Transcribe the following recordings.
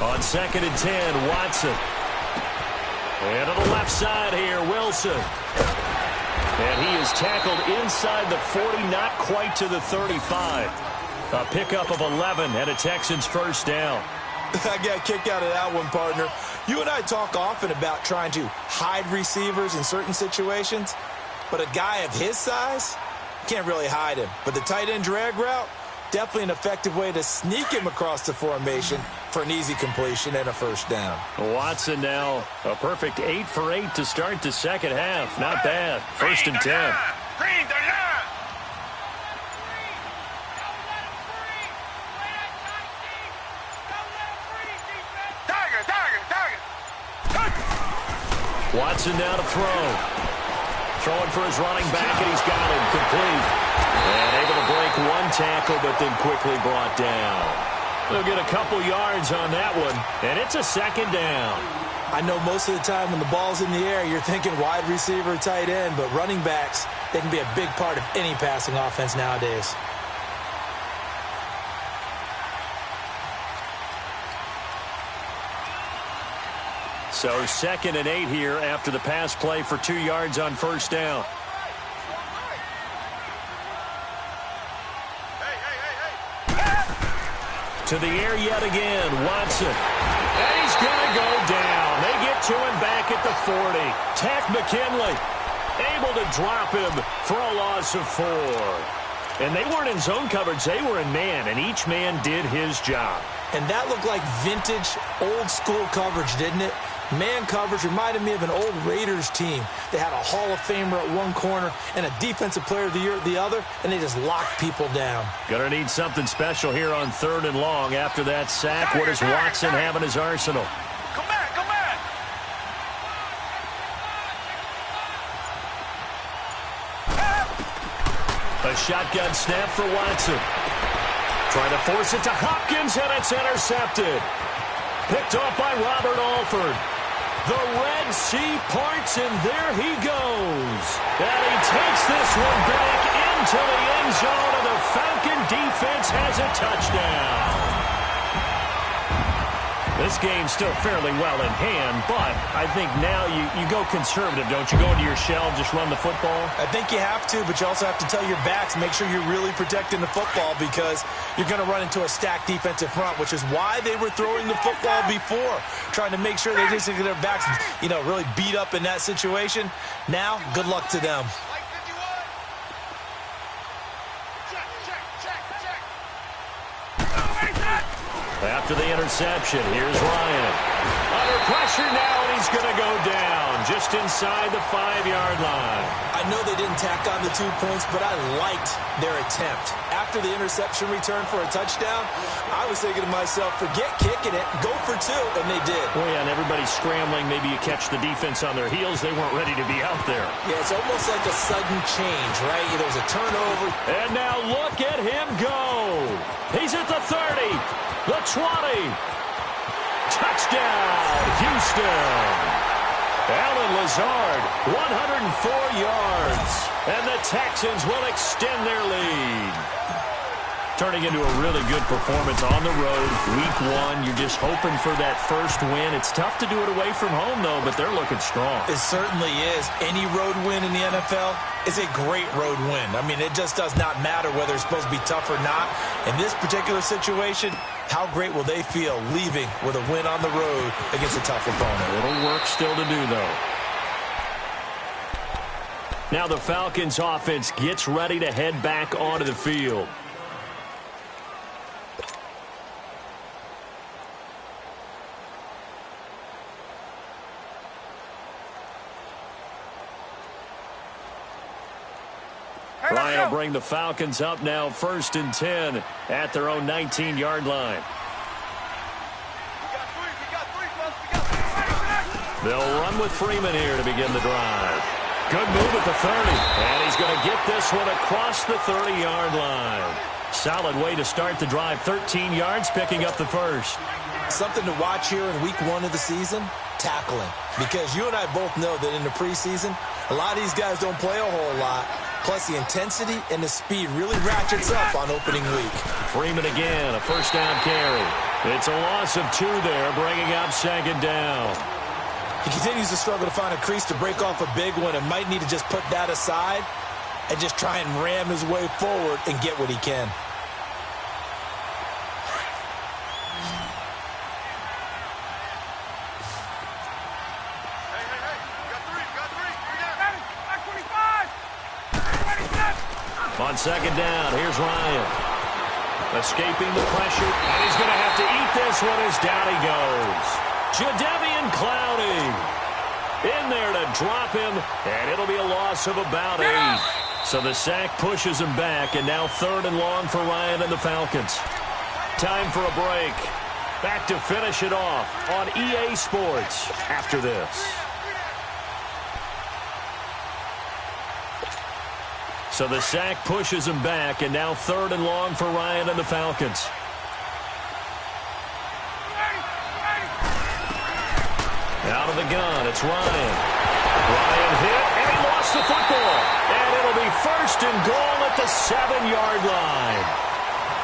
On 2nd and 10, Watson. And to the left side here, Wilson. And he is tackled inside the 40, not quite to the 35. A pickup of 11 and a Texans first down. I got a kick out of that one, partner. You and I talk often about trying to hide receivers in certain situations, but a guy of his size, can't really hide him. But the tight end drag route, definitely an effective way to sneak him across the formation for an easy completion and a first down. Watson now a perfect 8 for 8 to start the second half. Not bad. 1st and 10. Watson now to throw. Throwing for his running back, and he's got him complete. And able to break one tackle, but then quickly brought down. They'll get a couple yards on that one, and it's a second down. I know most of the time when the ball's in the air, you're thinking wide receiver, tight end, but running backs, they can be a big part of any passing offense nowadays. So 2nd and 8 here after the pass play for 2 yards on first down. To the air yet again, Watson. And he's going to go down. They get to him back at the 40. Tack McKinley able to drop him for a loss of 4. And they weren't in zone coverage. They were in man, and each man did his job. And that looked like vintage, old-school coverage, didn't it? Man coverage reminded me of an old Raiders team. They had a Hall of Famer at one corner and a Defensive Player of the Year at the other, and they just locked people down. Gonna need something special here on 3rd and long after that sack. What does Watson have in his arsenal? Come back, come back. A shotgun snap for Watson. Trying to force it to Hopkins, and it's intercepted. Picked off by Robert Alford. The Red Sea parts, and there he goes. And he takes this one back into the end zone, and the Falcon defense has a touchdown. This game's still fairly well in hand, but I think now you go conservative, don't you? Go into your shell, just run the football? I think you have to, but you also have to tell your backs, make sure you're really protecting the football because you're going to run into a stacked defensive front, which is why they were throwing the football before, trying to make sure they just get their backs, really beat up in that situation. Now, good luck to them. After the interception, here's Ryan. Under pressure now, and he's going to go down just inside the 5-yard line. I know they didn't tack on the 2 points, but I liked their attempt. After the interception return for a touchdown, I was thinking to myself, forget kicking it, go for 2, and they did. Well, yeah, and everybody's scrambling. Maybe you catch the defense on their heels. They weren't ready to be out there. Yeah, it's almost like a sudden change, right? There was a turnover. And now look at him go. He's at the 30. The 20. Touchdown, Houston. Alan Lazard, 104 yards. And the Texans will extend their lead. Turning into a really good performance on the road. Week 1, you're just hoping for that first win. It's tough to do it away from home, though, but they're looking strong. It certainly is. Any road win in the NFL is a great road win. I mean, it just does not matter whether it's supposed to be tough or not. In this particular situation, how great will they feel leaving with a win on the road against a tough opponent? A little work still to do, though. Now the Falcons offense gets ready to head back onto the field. Ryan will bring the Falcons up now, 1st and 10 at their own 19-yard line. They'll run with Freeman here to begin the drive. Good move at the 30. And he's going to get this one across the 30-yard line. Solid way to start the drive. 13 yards, picking up the first. Something to watch here in week 1 of the season, tackling. Because you and I both know that in the preseason, a lot of these guys don't play a whole lot. Plus, the intensity and the speed really ratchets up on opening week. Freeman again, a first down carry. It's a loss of 2 there, bringing up second down. He continues to struggle to find a crease to break off a big one and might need to just put that aside and just try and ram his way forward and get what he can. On second down, here's Ryan. Escaping the pressure, and he's going to have to eat this one as down he goes. Jadeveon Clowney in there to drop him, and it'll be a loss of about 8. So the sack pushes him back, and now 3rd and long for Ryan and the Falcons. Time for a break. Back to finish it off on EA Sports after this. So the sack pushes him back, and now 3rd and long for Ryan and the Falcons. Out of the gun, it's Ryan. Ryan hit, and he lost the football. And it'll be 1st and goal at the 7-yard line.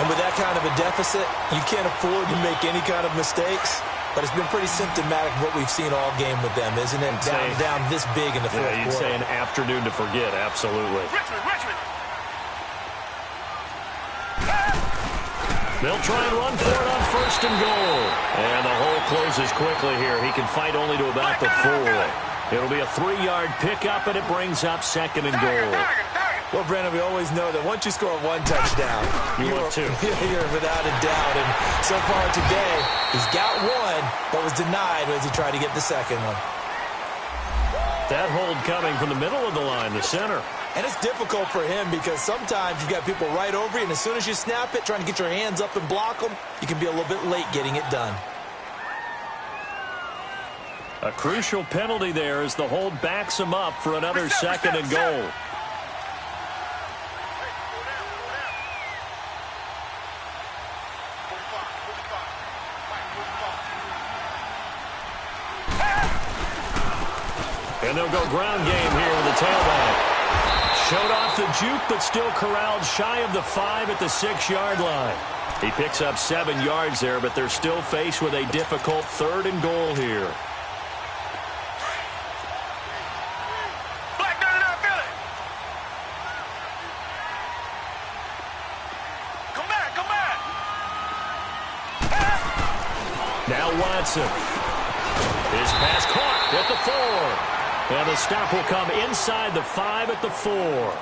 And with that kind of a deficit, you can't afford to make any kind of mistakes. But it's been pretty symptomatic of what we've seen all game with them, isn't it? Down this big in the fourth quarter. You'd say an afternoon to forget, absolutely. Richmond. They'll try and run for it on 1st and goal. And the hole closes quickly here. He can fight only to about the 4. It'll be a 3-yard pickup, and it brings up 2nd and goal. Well, Brandon, we always know that once you score 1 touchdown, you're without a doubt. And so far today, he's got 1, but was denied as he tried to get the 2nd one. That hold coming from the middle of the line, the center. And it's difficult for him because sometimes you've got people right over you, and as soon as you snap it, trying to get your hands up and block them, you can be a little bit late getting it done. A crucial penalty there as the hold backs him up for another 2nd and goal. And they'll go ground game here with the tailback. Showed off the juke, but still corralled shy of the 5 at the 6-yard line. He picks up 7 yards there, but they're still faced with a difficult 3rd and goal here. Now Watson. His pass caught at the 4. And the stop will come inside the 5 at the 4.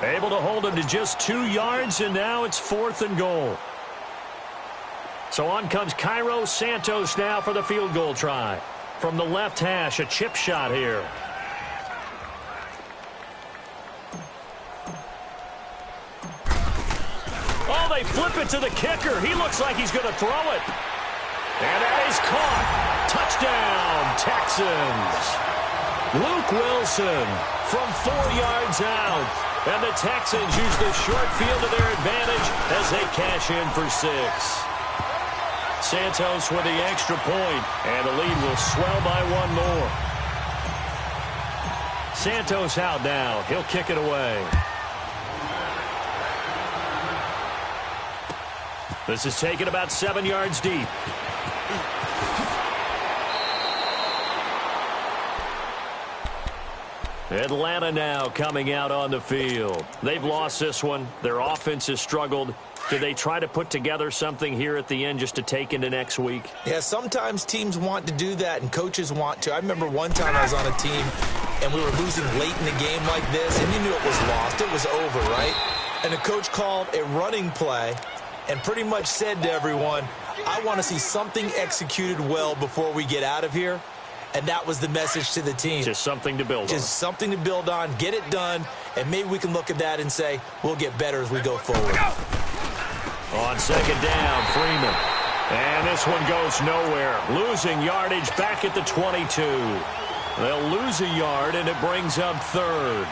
Able to hold him to just 2 yards, and now it's 4th and goal. So on comes Cairo Santos now for the field goal try. From the left hash, a chip shot here. Oh, they flip it to the kicker. He looks like he's going to throw it. And that is caught. Touchdown, Texans. Luke Wilson from 4 yards out. And the Texans use the short field to their advantage as they cash in for 6. Santos with the extra point, and the lead will swell by 1 more. Santos out now. He'll kick it away. This is taken about 7 yards deep. Atlanta now coming out on the field. They've lost this one. Their offense has struggled. Do they try to put together something here at the end just to take into next week? Yeah, sometimes teams want to do that and coaches want to. I remember one time I was on a team and we were losing late in the game like this, and you knew it was lost. It was over, right? And the coach called a running play and pretty much said to everyone, I want to see something executed well before we get out of here. And that was the message to the team. Just something to build on. Just something to build on, get it done, and maybe we can look at that and say, we'll get better as we go forward. On second down, Freeman. And this one goes nowhere. Losing yardage back at the 22. They'll lose a yard, and it brings up 3rd.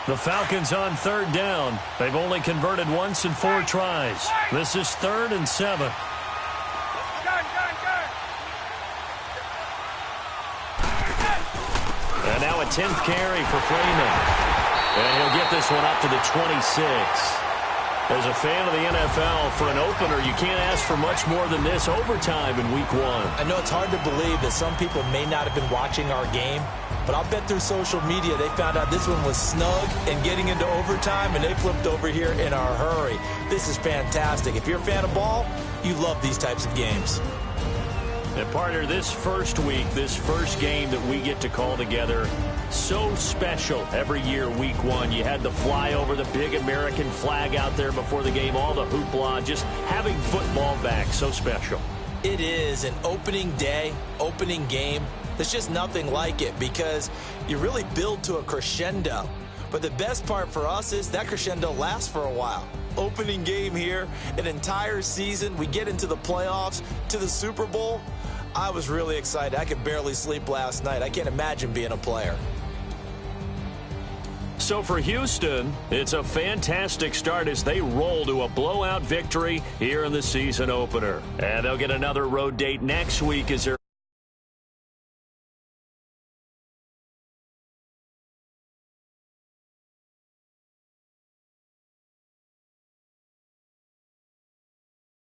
The Falcons on 3rd down. They've only converted once in 4 tries. This is 3rd and 7. And now a 10th carry for Freeman. And he'll get this one up to the 26. As a fan of the NFL, for an opener, you can't ask for much more than this overtime in Week 1. I know it's hard to believe that some people may not have been watching our game, but I'll bet through social media they found out this one was snug and getting into overtime, and they flipped over here in a hurry. This is fantastic. If you're a fan of ball, you love these types of games. And partner, this first week, this first game that we get to call together, so special every year, Week 1. You had the flyover, the big American flag out there before the game, all the hoopla, just having football back, so special. It is an opening day, opening game. There's just nothing like it because you really build to a crescendo. But the best part for us is that crescendo lasts for a while. Opening game here, an entire season. We get into the playoffs, to the Super Bowl. I was really excited. I could barely sleep last night. I can't imagine being a player. So for Houston, it's a fantastic start as they roll to a blowout victory here in the season opener. And they'll get another road date next week as they're